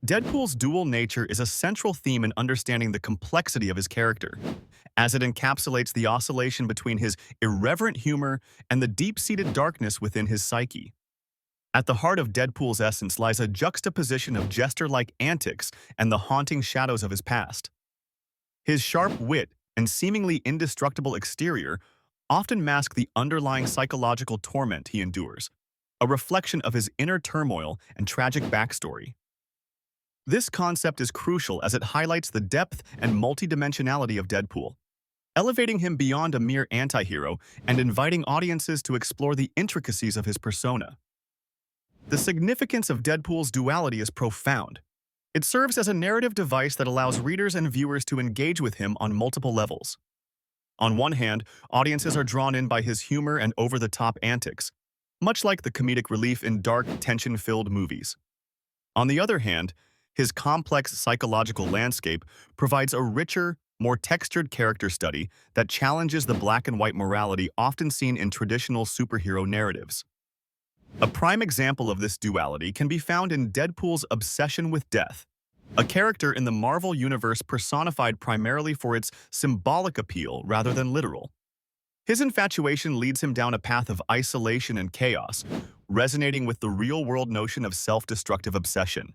Deadpool's dual nature is a central theme in understanding the complexity of his character, as it encapsulates the oscillation between his irreverent humor and the deep-seated darkness within his psyche. At the heart of Deadpool's essence lies a juxtaposition of jester-like antics and the haunting shadows of his past. His sharp wit and seemingly indestructible exterior often mask the underlying psychological torment he endures, a reflection of his inner turmoil and tragic backstory. This concept is crucial as it highlights the depth and multidimensionality of Deadpool, elevating him beyond a mere anti-hero and inviting audiences to explore the intricacies of his persona. The significance of Deadpool's duality is profound. It serves as a narrative device that allows readers and viewers to engage with him on multiple levels. On one hand, audiences are drawn in by his humor and over-the-top antics, much like the comedic relief in dark, tension-filled movies. On the other hand, his complex psychological landscape provides a richer, more textured character study that challenges the black-and-white morality often seen in traditional superhero narratives. A prime example of this duality can be found in Deadpool's obsession with death, a character in the Marvel Universe personified primarily for its symbolic appeal rather than literal. His infatuation leads him down a path of isolation and chaos, resonating with the real-world notion of self-destructive obsession.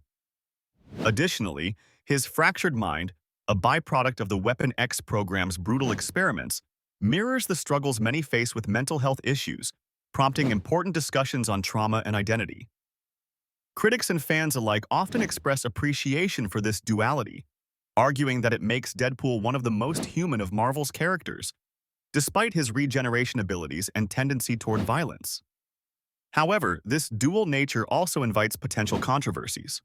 Additionally, his fractured mind, a byproduct of the Weapon X program's brutal experiments, mirrors the struggles many face with mental health issues, prompting important discussions on trauma and identity. Critics and fans alike often express appreciation for this duality, arguing that it makes Deadpool one of the most human of Marvel's characters, despite his regeneration abilities and tendency toward violence. However, this dual nature also invites potential controversies.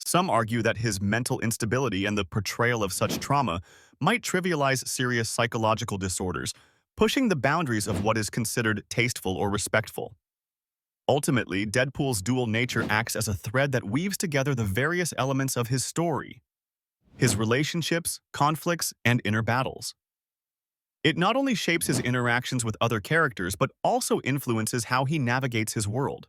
Some argue that his mental instability and the portrayal of such trauma might trivialize serious psychological disorders, pushing the boundaries of what is considered tasteful or respectful. Ultimately, Deadpool's dual nature acts as a thread that weaves together the various elements of his story, his relationships, conflicts, and inner battles. It not only shapes his interactions with other characters, but also influences how he navigates his world.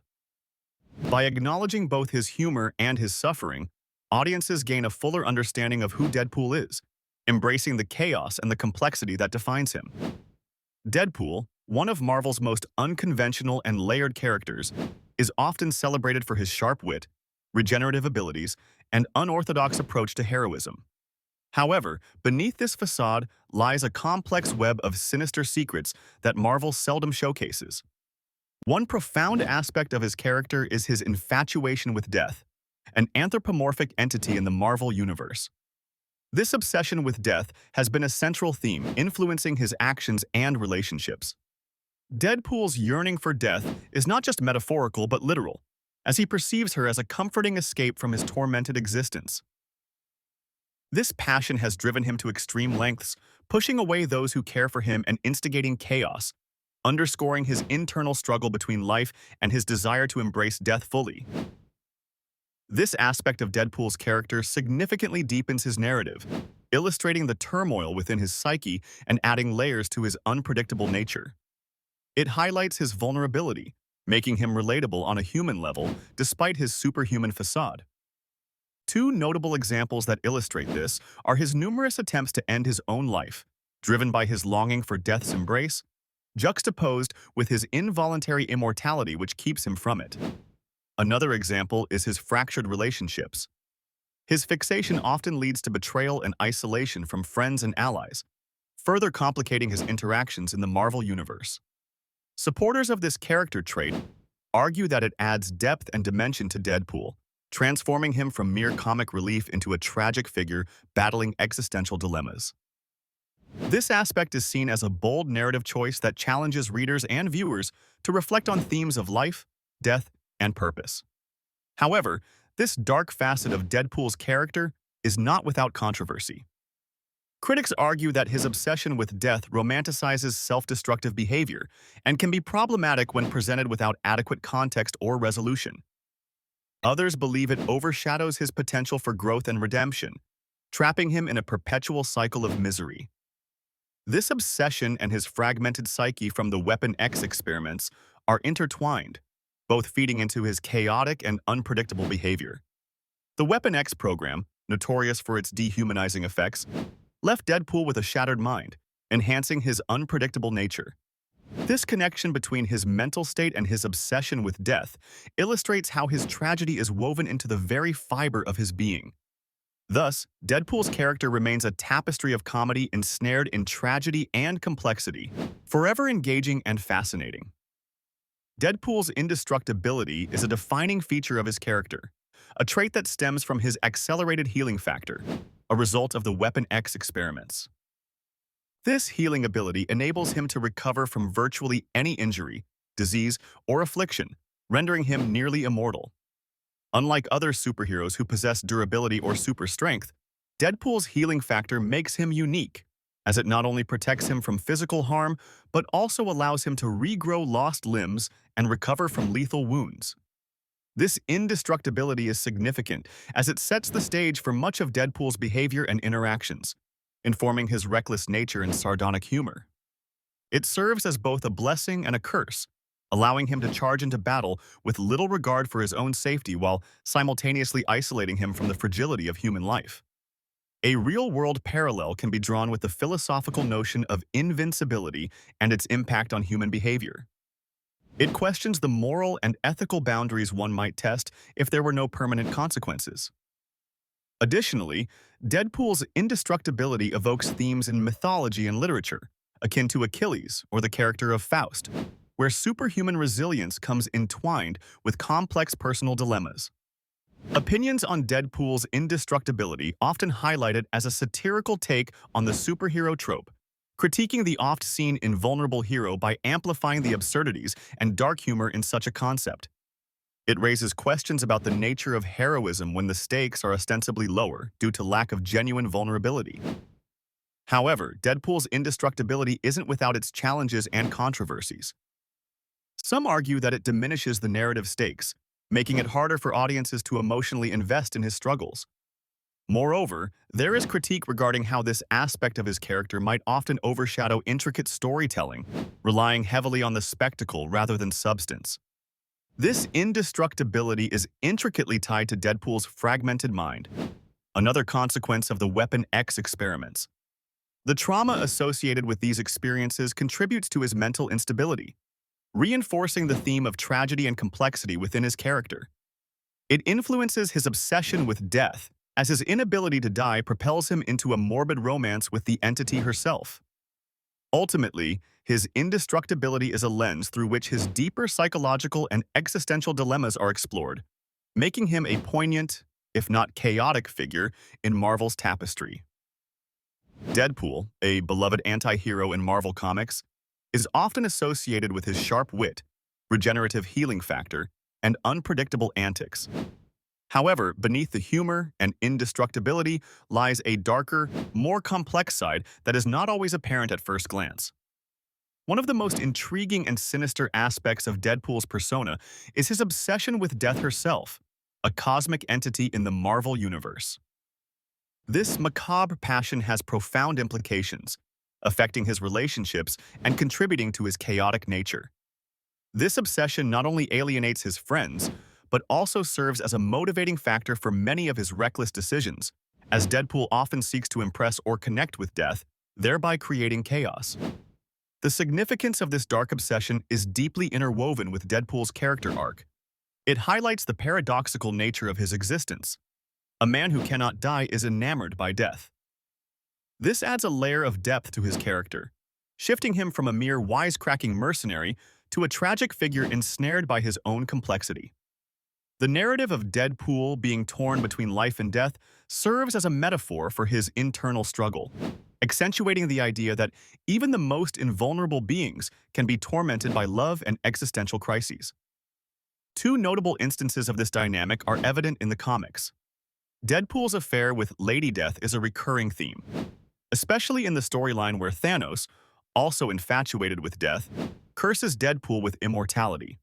By acknowledging both his humor and his suffering, audiences gain a fuller understanding of who Deadpool is, embracing the chaos and the complexity that defines him. Deadpool, one of Marvel's most unconventional and layered characters, is often celebrated for his sharp wit, regenerative abilities, and unorthodox approach to heroism. However, beneath this facade lies a complex web of sinister secrets that Marvel seldom showcases. One profound aspect of his character is his infatuation with death, an anthropomorphic entity in the Marvel Universe. This obsession with death has been a central theme, influencing his actions and relationships. Deadpool's yearning for death is not just metaphorical but literal, as he perceives her as a comforting escape from his tormented existence. This passion has driven him to extreme lengths, pushing away those who care for him and instigating chaos, underscoring his internal struggle between life and his desire to embrace death fully. This aspect of Deadpool's character significantly deepens his narrative, illustrating the turmoil within his psyche and adding layers to his unpredictable nature. It highlights his vulnerability, making him relatable on a human level despite his superhuman facade. Two notable examples that illustrate this are his numerous attempts to end his own life, driven by his longing for death's embrace, juxtaposed with his involuntary immortality which keeps him from it. Another example is his fractured relationships. His fixation often leads to betrayal and isolation from friends and allies, further complicating his interactions in the Marvel Universe. Supporters of this character trait argue that it adds depth and dimension to Deadpool, transforming him from mere comic relief into a tragic figure battling existential dilemmas. This aspect is seen as a bold narrative choice that challenges readers and viewers to reflect on themes of life, death, and purpose. However, this dark facet of Deadpool's character is not without controversy. Critics argue that his obsession with death romanticizes self-destructive behavior and can be problematic when presented without adequate context or resolution. Others believe it overshadows his potential for growth and redemption, trapping him in a perpetual cycle of misery. This obsession and his fragmented psyche from the Weapon X experiments are intertwined, both feeding into his chaotic and unpredictable behavior. The Weapon X program, notorious for its dehumanizing effects, left Deadpool with a shattered mind, enhancing his unpredictable nature. This connection between his mental state and his obsession with death illustrates how his tragedy is woven into the very fiber of his being. Thus, Deadpool's character remains a tapestry of comedy ensnared in tragedy and complexity, forever engaging and fascinating. Deadpool's indestructibility is a defining feature of his character, a trait that stems from his accelerated healing factor, a result of the Weapon X experiments. This healing ability enables him to recover from virtually any injury, disease, or affliction, rendering him nearly immortal. Unlike other superheroes who possess durability or super strength, Deadpool's healing factor makes him unique, as it not only protects him from physical harm, but also allows him to regrow lost limbs and recover from lethal wounds. This indestructibility is significant as it sets the stage for much of Deadpool's behavior and interactions, informing his reckless nature and sardonic humor. It serves as both a blessing and a curse, allowing him to charge into battle with little regard for his own safety while simultaneously isolating him from the fragility of human life. A real-world parallel can be drawn with the philosophical notion of invincibility and its impact on human behavior. It questions the moral and ethical boundaries one might test if there were no permanent consequences. Additionally, Deadpool's indestructibility evokes themes in mythology and literature, akin to Achilles or the character of Faust, where superhuman resilience comes entwined with complex personal dilemmas. Opinions on Deadpool's indestructibility often highlight it as a satirical take on the superhero trope, critiquing the oft-seen invulnerable hero by amplifying the absurdities and dark humor in such a concept. It raises questions about the nature of heroism when the stakes are ostensibly lower due to lack of genuine vulnerability. However, Deadpool's indestructibility isn't without its challenges and controversies. Some argue that it diminishes the narrative stakes, making it harder for audiences to emotionally invest in his struggles. Moreover, there is critique regarding how this aspect of his character might often overshadow intricate storytelling, relying heavily on the spectacle rather than substance. This indestructibility is intricately tied to Deadpool's fragmented mind, another consequence of the Weapon X experiments. The trauma associated with these experiences contributes to his mental instability, reinforcing the theme of tragedy and complexity within his character. It influences his obsession with death, as his inability to die propels him into a morbid romance with the entity herself. Ultimately, his indestructibility is a lens through which his deeper psychological and existential dilemmas are explored, making him a poignant, if not chaotic figure in Marvel's tapestry. Deadpool, a beloved anti-hero in Marvel Comics, is often associated with his sharp wit, regenerative healing factor, and unpredictable antics. However, beneath the humor and indestructibility lies a darker, more complex side that is not always apparent at first glance. One of the most intriguing and sinister aspects of Deadpool's persona is his obsession with death herself, a cosmic entity in the Marvel Universe. This macabre passion has profound implications, affecting his relationships and contributing to his chaotic nature. This obsession not only alienates his friends, but also serves as a motivating factor for many of his reckless decisions, as Deadpool often seeks to impress or connect with death, thereby creating chaos. The significance of this dark obsession is deeply interwoven with Deadpool's character arc. It highlights the paradoxical nature of his existence. A man who cannot die is enamored by death. This adds a layer of depth to his character, shifting him from a mere wisecracking mercenary to a tragic figure ensnared by his own complexity. The narrative of Deadpool being torn between life and death serves as a metaphor for his internal struggle, accentuating the idea that even the most invulnerable beings can be tormented by love and existential crises. Two notable instances of this dynamic are evident in the comics. Deadpool's affair with Lady Death is a recurring theme, especially in the storyline where Thanos, also infatuated with death, curses Deadpool with immortality.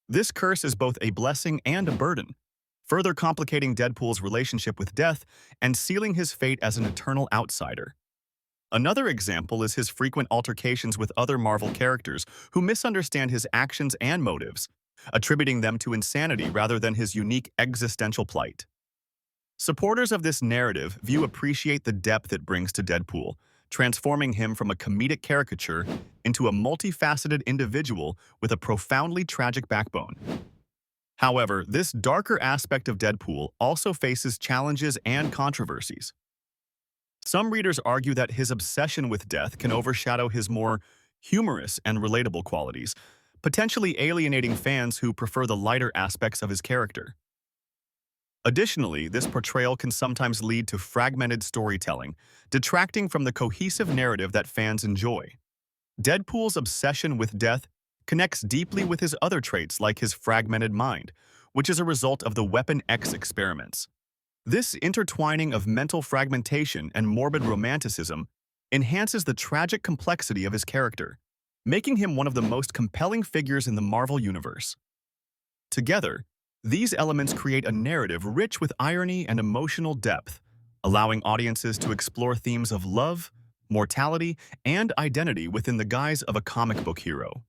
This curse is both a blessing and a burden, further complicating Deadpool's relationship with death and sealing his fate as an eternal outsider. Another example is his frequent altercations with other Marvel characters who misunderstand his actions and motives, attributing them to insanity rather than his unique existential plight. Supporters of this narrative view appreciate the depth it brings to Deadpool, transforming him from a comedic caricature into a multifaceted individual with a profoundly tragic backbone. However, this darker aspect of Deadpool also faces challenges and controversies. Some readers argue that his obsession with death can overshadow his more humorous and relatable qualities, potentially alienating fans who prefer the lighter aspects of his character. Additionally, this portrayal can sometimes lead to fragmented storytelling, detracting from the cohesive narrative that fans enjoy. Deadpool's obsession with death connects deeply with his other traits like his fragmented mind, which is a result of the Weapon X experiments. This intertwining of mental fragmentation and morbid romanticism enhances the tragic complexity of his character, making him one of the most compelling figures in the Marvel Universe. Together, these elements create a narrative rich with irony and emotional depth, allowing audiences to explore themes of love, mortality, and identity within the guise of a comic book hero.